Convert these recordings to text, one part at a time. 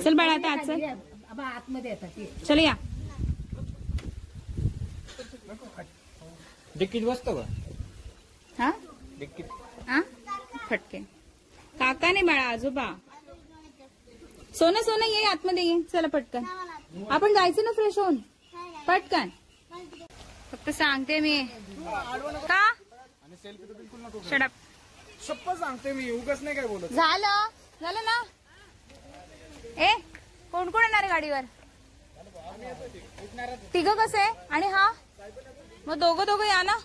चल बाळा आता आज चल आतमध्ये येतात. चल या. डिक्कीत बसतो का? हा डिक्कीत हा फटके काका नाही बाळा आजोबा. सोनं सोनं ये आतमध्ये ये. चला पटकन आपण जायचं ना फ्रेश होऊन पटकन. फक्त सांगते मी का शट अप. शप्पथ सांगते मी उगाच नाही काय बोलत. झालं ना. ए कोण कोण येणार आहे गाडीवर? तिघं कसं आहे आणि हा मग दोघं या ना.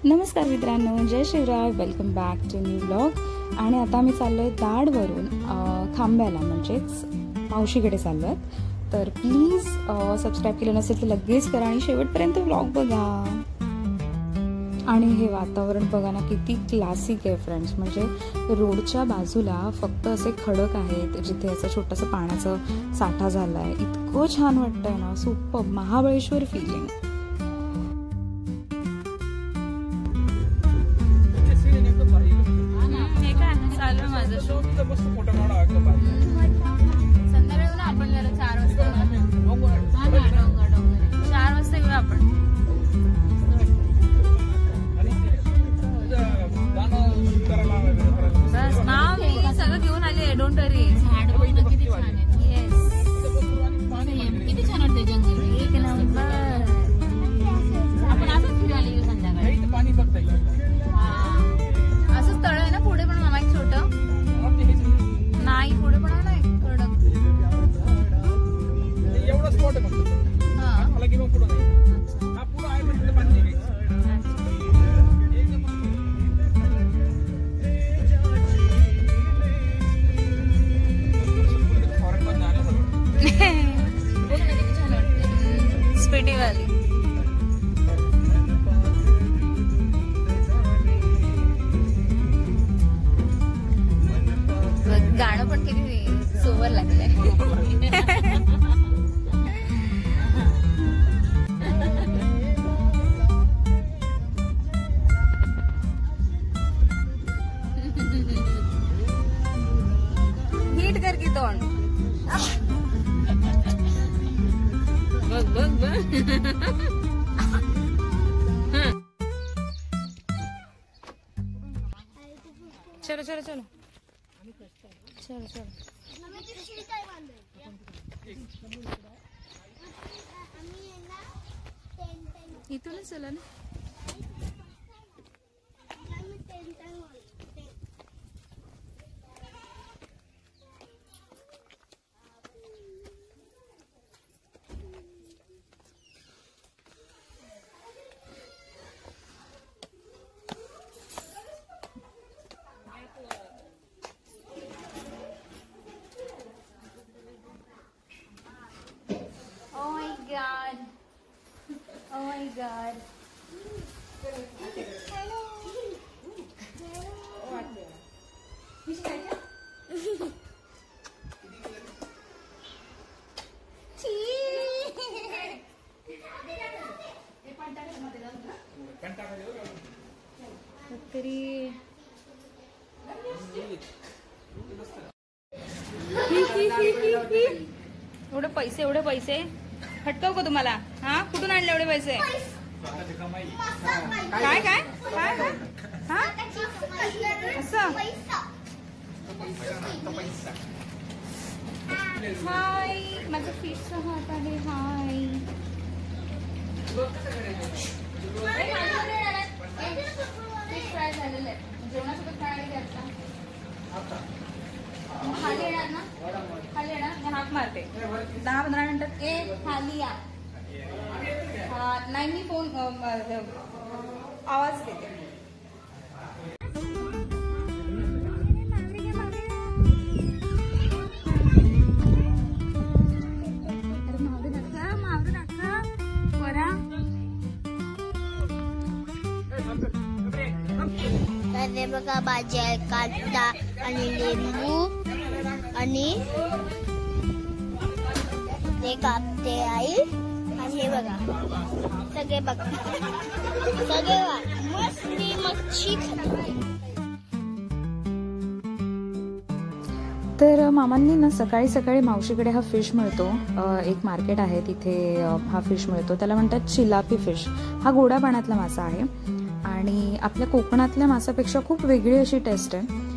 नमस्कार मित्रांनो, जय Shivray. Welcome back to new blog. आणि आता आम्ही चाललोय दाडवरून खांब्याला म्हणजेच मावशीकडे चाललोय. तर प्लीज सबस्क्राईब केलं नसेल तर लगेच करा आणि शेवटपर्यंत ब्लॉग बघा. आणि हे वातावरण बघा ना किती क्लासिक आहे फ्रेंड्स. म्हणजे रोडच्या बाजूला फक्त असे खडक आहेत जिथे असं छोटंसं पाण्याचा साठा झालाय. इतकं छान वाटतंय ना. Super Mahabaleshwar feeling. चालू माझं शो संध्याकाळी ना आपण जरा 4 वाजता 4 वाजता येऊ आपण. बस नाव मी सगळं घेऊन आले. डोंट वरी. झाड किती छान आहे. येस किती छान वाटते जंगल. एक नंबर. आपण असंच फिरायला येऊ संध्याकाळी. पाणी बघता असंच तळ आहे ना पुढे पण मामा एक छोटं. नाही पुढे पण आहे ना एक कडक. एवढं स्पॉट आहे फक्त. हा मला की मग पुढे नाही. हा पुढे आहे पण पाणी नाही. स्पीडी वाली. गाणं पण किती सोवर लागलंय. नीट कर की तोंड. बघ चलो चलो चलो चलो चलो. इथूनच चला ना. Oh my god. Hello. तरी एवढे पैसे हटकाव का तुम्हाला? हा कुठून आणले एवढे पैसे? काय काय काय हा असं. हाय माझं फिशचा हात आहे. हाय फिश फ्राय झालेलं आहे. जेवणासोबत खायला घ्यायचा. खाली येणार ना? खाली येणार मी हाक मारते 10-15 मिनिटात. ए खाली या. नाही मी फोन आवाज देते. हे बघा भाजी आहे. कांदा आणि लिंबू आणि ते कापते आई. आणि हे बघा सगळे बघा सगळे मस्त मच्छी खाते. तर मामांनी ना सकाळी सकाळी मावशीकडे हा फिश मिळतो, एक मार्केट आहे तिथे हा फिश मिळतो. त्याला म्हणतात चिलापी फिश. हा गोड्या पाण्यातला मासा आहे आणि आपल्या कोकणातल्या मासापेक्षा खूप वेगळी अशी टेस्ट आहे.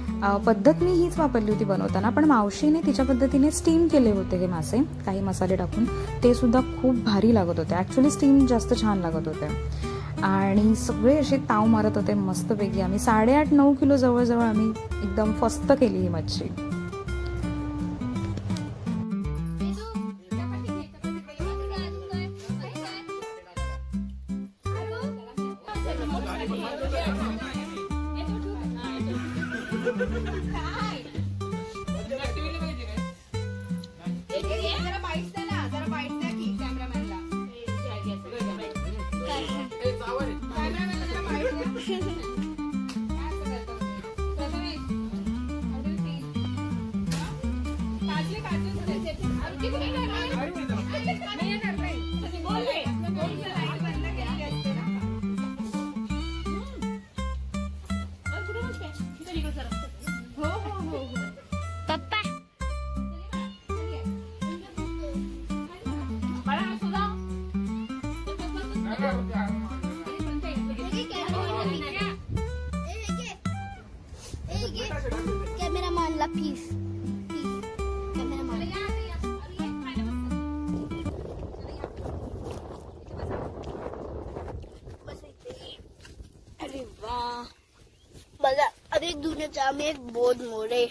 पद्धत मी हीच वापरली होती बनवताना, पण मावशीने तिच्या पद्धतीने स्टीम केले होते हे मासे काही मसाले टाकून. ते सुद्धा खूप भारी लागत होते. ॲक्च्युली स्टीम जास्त छान लागत होते आणि सगळे असे ताव मारत होते मस्तपैकी. आम्ही 8.5-9 किलो जवळजवळ आम्ही एकदम फस्त केली ही मच्छी. Cameraman la peace. Cameraman. अरे वाह. बघा, अरे दुनियाचे आम्ही एक बहुत मोठे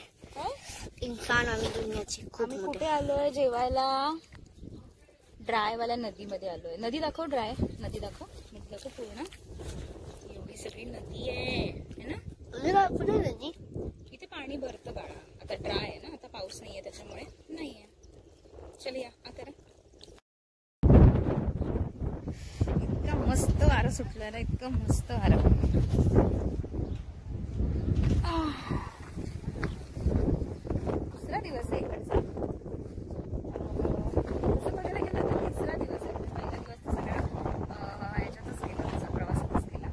इंसान, आम्ही दुनियाचे खूप मोठे. कुठे आलोय जेवायला? ड्राय वाल्या नदीमध्ये आलोय. नदी दाखव, ड्राय नदी दाखव. नदी दाखव पूर्ण. एवढी सगळी नदी आहे ना. नदी इथे पाणी भरतं बाळा. आता ड्राय आहे ना, आता पाऊस नाहीये त्याच्यामुळे नाहीये. चल या आता. इतका मस्त वारं सुटलं ना, इतकं मस्त वारं. दुसरा दिवस आहे इकडचा. तसं बघायला गेलं तर तिसरा दिवस आहे. पहिला दिवस तर सगळ्या ह्याच्यातच गेला, त्याचा प्रवासातच गेला.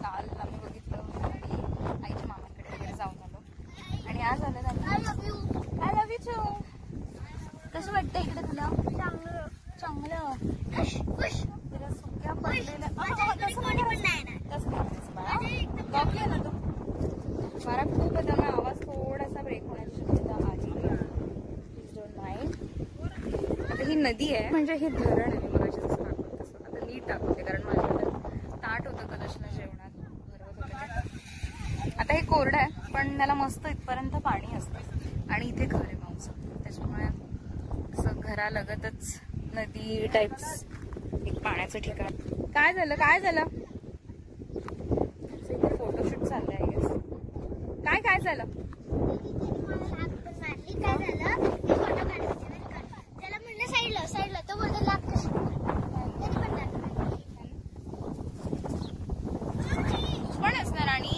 काल आम्ही बघितलं आणि आईच्या मामांकडे वगैरे जाऊन आलो आणि आज आलं ना. I love you too. कसं वाटतं इकडे तुला? चांगलं चांगलं. तिला सुक्या पडलेल्या बघले ना तू. बरा खूप आहे, त्यामुळे आवाज थोडासा ब्रेक होण्याची शक्यता आली. Please don't mind. आता ही नदी आहे म्हणजे हे धरण आहे. मी बघायचं जसं दाखवत तसं आता नीट दाखवते, कारण माझ्याकडे ताट होतं कलशला जेवणात भरवत होतं. आता हे कोरडं आहे पण त्याला मस्त इथपर्यंत पाणी असतं आणि इथे घर आहे मावचं, त्याच्यामुळे असं घरालगतच नदी टाईप्स एक पाण्याचं ठिकाण. काय झालं काय झालं? इथे फोटोशूट चाललंय आय गेस. काय काय झालं? त्याला म्हणलं साईडला तो बोलतो लाग कशी पण असणार. आणि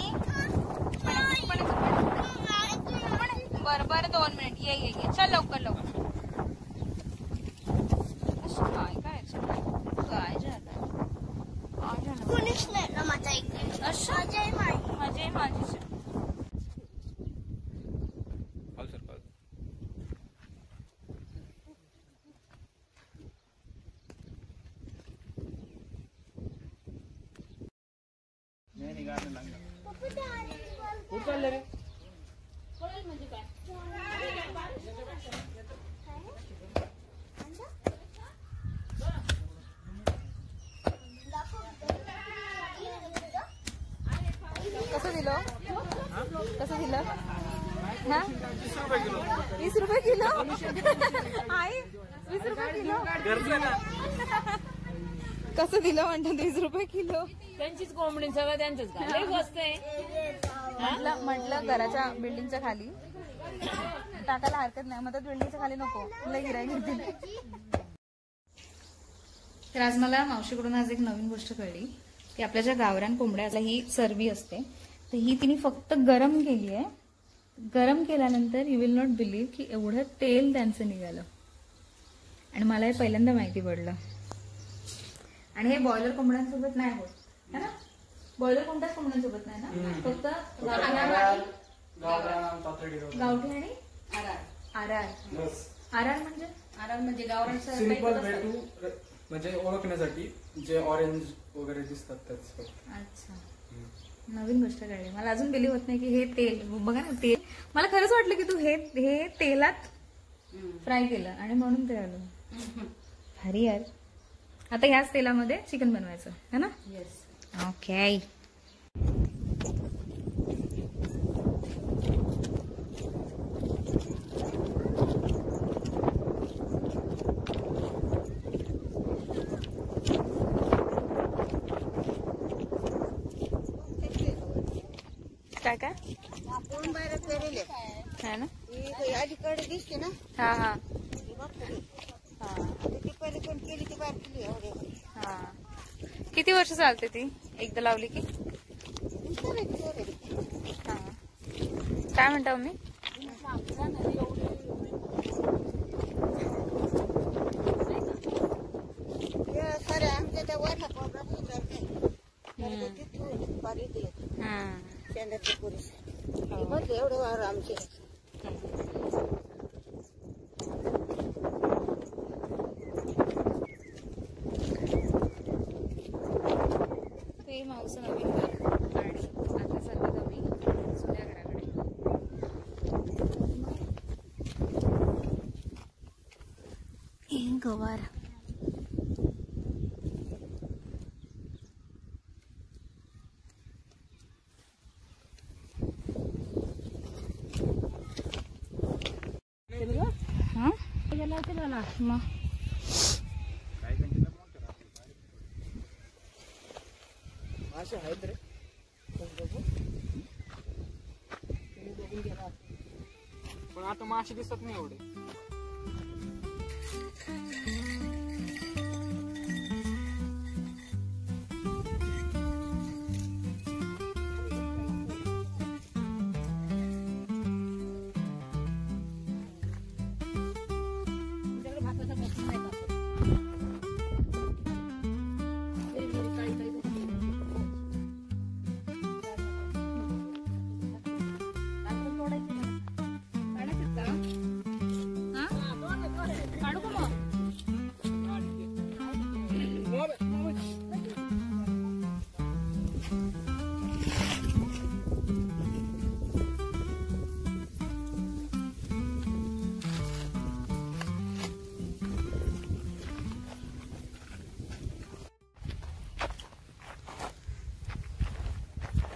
बरोबर 2 मिनिट. ये चल लवकर लवकर. काय काय काय झालं? कोणीच नाही ना माझा एक मजा आहे माझी. कसं दिलं? हा 20 रुपये किलो. आई 20 रुपये किलो कसं दिलं म्हणतात? 20 रुपये किलो. त्यांचीच कोंबडी सगळं त्यांचंच स्वस्त आहे. म्हटलं घराच्या बिल्डिंगच्या खाली टाकायला हरकत नाही, मग बिल्डिंगच्या खाली नको, लय गिराईक घेतील. तर आज मला मावशीकडून आज एक नवीन गोष्ट कळली की आपल्या ज्या गावरान कोंबड्याला ही चरबी असते तर ही तिने फक्त गरम केली आहे. गरम केल्यानंतर यू विल नॉट बिलीव्ह की एवढं तेल त्यांचं निघालं आणि मला हे पहिल्यांदा माहिती पडलं. आणि हे बॉयलर कोंबड्यांसोबत नाही होत है ना. बॉयलर कोणत्याच कोंबड्यांसोबत नाही ना, फक्त गावठी आणि आर आर म्हणजे आराम म्हणजे गावरान सिंपल वे टू म्हणजे ओळखण्यासाठी जे ऑरेंज वगैरे दिसतात त्याच. अच्छा, नवीन गोष्ट कळली मला. अजून बिलीव होत नाही की हे तेल बघा ना, तेल मला खरंच वाटलं की तू हे तेलात फ्राय केलं आणि म्हणून ते आलं. भारी यार. आता ह्याच तेलामध्ये चिकन बनवायचं है ना? येस. ओके. काय काय है ना? अलीकडे दिसते ना, हा हा ती पहिले पण केली ती बार केली एवढे. हा. किती वर्ष चालते ती एकदा लावली की? हा. काय म्हणता मी? सारे आमच्या त्या वाटा कोपऱ्यात तिथून पारी ते शेंदाचे पोलीस एवढे वावर आमचे. हे मावसं नवीन घर आणि आता चाललं आम्ही जुन्या घराकडे. गवार हा मग मासे आहेत रे, पण आता मासे दिसत नाही एवढे.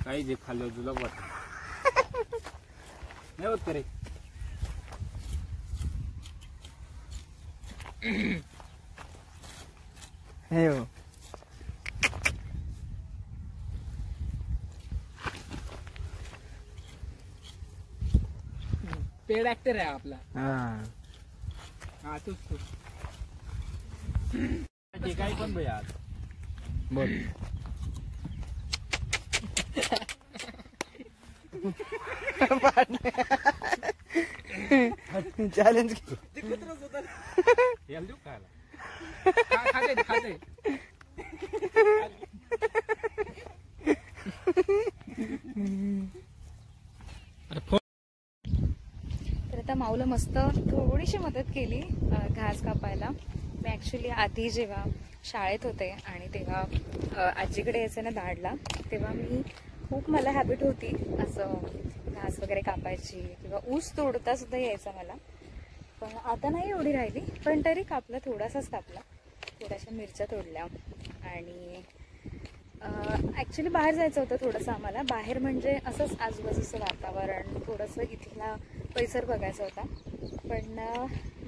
काही जे खाल्लं तुला वाटत नाही होत करे. हे हो पेड ऍक्टर आहे आपला. हा तूच ते काही पण भाई आज बोल. चॅलेंज देऊ खाते खाते. तर आता माऊला मस्त थोडीशी मदत केली घास कापायला. मी ॲक्च्युली आधी जेव्हा शाळेत होते आणि तेव्हा आजीकडे यायचं ना दाडला, तेव्हा मी खूप मला हॅबिट होती असं घास वगैरे कापायची किंवा ऊस तोडता सुद्धा यायचा मला. पण आता नाही एवढी राहिली, पण तरी कापला, थोडासाच कापला. थोड्याशा मिरच्या तोडल्या आणि ॲक्च्युली बाहेर जायचं होतं थोडंसं आम्हाला. बाहेर म्हणजे असंच आजूबाजूचं वातावरण, थोडंसं इथला परिसर बघायचा होता. पण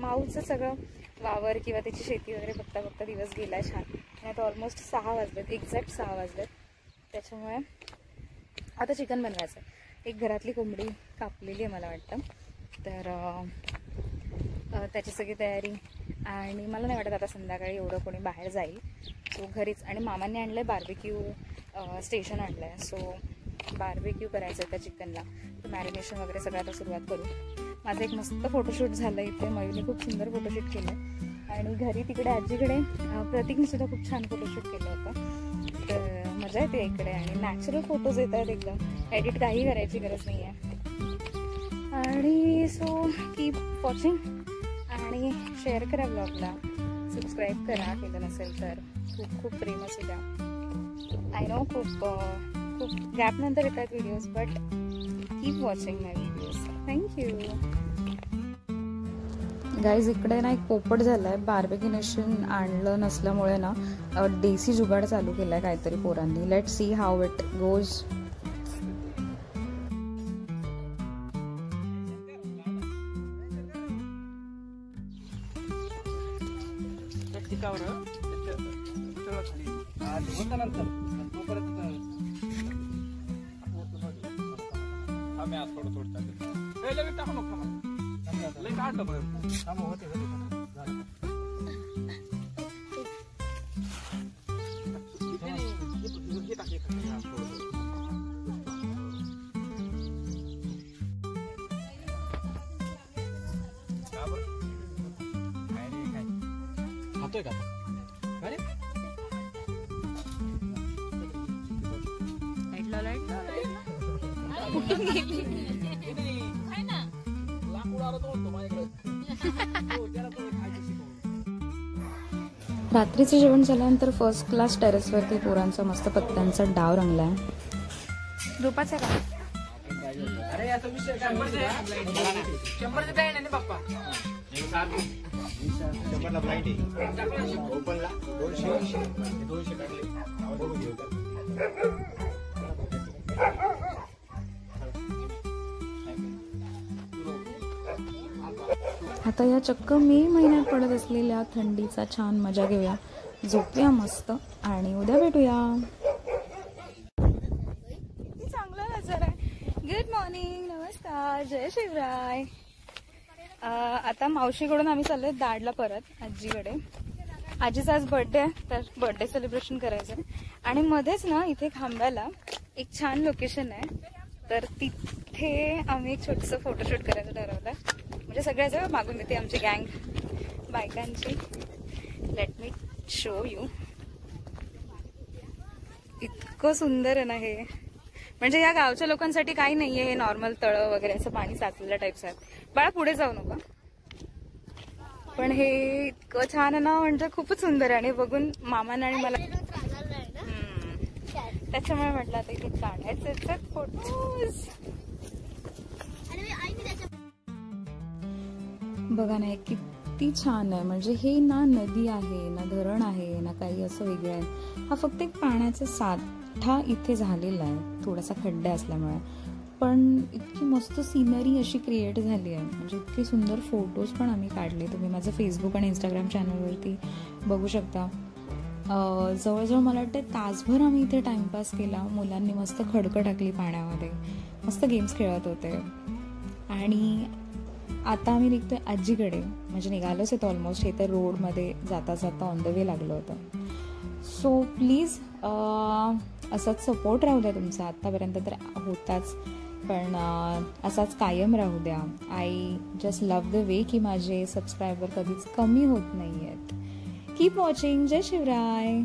माऊचं सगळं वावर किंवा त्याची शेती वगैरे बघता बघता दिवस गेला आहे छान. आणि आता ऑलमोस्ट 6 वाजलेत, एक्झॅक्ट 6 वाजलेत. त्याच्यामुळे आता चिकन बनवायचं आहे. एक घरातली कोंबडी कापलेली आहे मला वाटतं, तर त्याची सगळी तयारी. आणि मला नाही वाटत आता संध्याकाळी एवढं कोणी बाहेर जाईल, सो घरीच. आणि मामांनी आणलं आहे बार्बिक्यू स्टेशन आणलं आहे, सो बार्बिक्यू करायचं आहे त्या चिकनला. मॅरिनेशन वगैरे सगळं आता सुरुवात करू. माझं एक मस्त फोटोशूट झालं इथे, मयूरने खूप सुंदर फोटोशूट केलं. आणि घरी तिकडे आजीकडे प्रतीकने सुद्धा खूप छान फोटोशूट केलं होतं. तर मग मजा येते इकडे आणि नॅचरल फोटोज येत आहेत एकदम. एडिट काही करायची गरज नाही आहे. आणि सो कीप वॉचिंग आणि शेअर करा ब्लॉगला, सबस्क्राईब करा केलं नसेल तर. खूप खूप प्रेम असू द्या. आय नो खूप गॅप नंतर येतात videos, but keep watching my videos. Thank you guys. इकडे ना एक पोपट झाला आहे. बार्बेक्युनेशन आणलं नसल्यामुळे ना देसी जुगाड चालू केला आहे काहीतरी पोरांनी. Let see how it goes. खातोय का? अरे रात्रीचं जेवण झाल्यानंतर फर्स्ट क्लास टेरेसवरती पोरांचा मस्त पत्त्यांचा डाव रंगलाय. झोपाचा का? आता या चक्क मे महिन्यात पडत असलेल्या थंडीचा छान मजा घेऊया, झोपूया मस्त आणि उद्या भेटूया. चांगला नजर आहे. गुड मॉर्निंग, नमस्कार, जय शिवराय. आता मावशीकडून आम्ही चाललोय दाडला परत आजीकडे. आजीचा आज बर्थडे आहे, तर बर्थडे सेलिब्रेशन करायचं आहे. आणि मध्येच ना इथे खांब्याला एक छान लोकेशन आहे, तर तिथे आम्ही एक छोटंसं फोटोशूट करायचं ठरवलं. म्हणजे सगळ्याच मागून येते आमची गँग बायकांची. Let me show you. इतकं सुंदर आहे ना हे. म्हणजे या गावच्या लोकांसाठी काही नाहीये हे नॉर्मल तळं वगैरे असं पाणी साचलेल्या टाईप्स आहेत. बाळा पुढे जाऊ नका. पण हे इतकं छान आहे ना, म्हणजे खूपच सुंदर आहे. आणि बघून मामाने आणि मला त्याच्यामुळे म्हटलं आता इथे काढायचे फोटोज. बघा ना किती छान आहे. म्हणजे हे ना नदी आहे ना धरण आहे ना काही असं वेगळं आहे. हा फक्त एक पाण्याचा साठा इथे झालेला आहे, थोडासा खड्डा असल्यामुळे. पण इतकी मस्त सिनरी अशी क्रिएट झाली आहे. म्हणजे इतके सुंदर फोटोज पण आम्ही काढले. तुम्ही माझं फेसबुक आणि इंस्टाग्राम चॅनलवरती बघू शकता. जवळजवळ मला वाटतं तासभर आम्ही इथे टाइमपास केला. मुलांनी मस्त खडकं टाकली पाण्यामध्ये, मस्त गेम्स खेळत होते. आणि आता आम्ही निघतोय आजीकडे. म्हणजे निघालोच आहे ऑलमोस्ट. हे तर रोडमध्ये जाता जाता ऑन द वे लागलं होतं. सो प्लीज असाच सपोर्ट राहू द्या तुमचा. आत्तापर्यंत तर होताच, पण असाच कायम राहू द्या. I just love the way की माझे सबस्क्रायबर कधीच कमी होत नाही आहेत. Keep watching. जय शिवराय.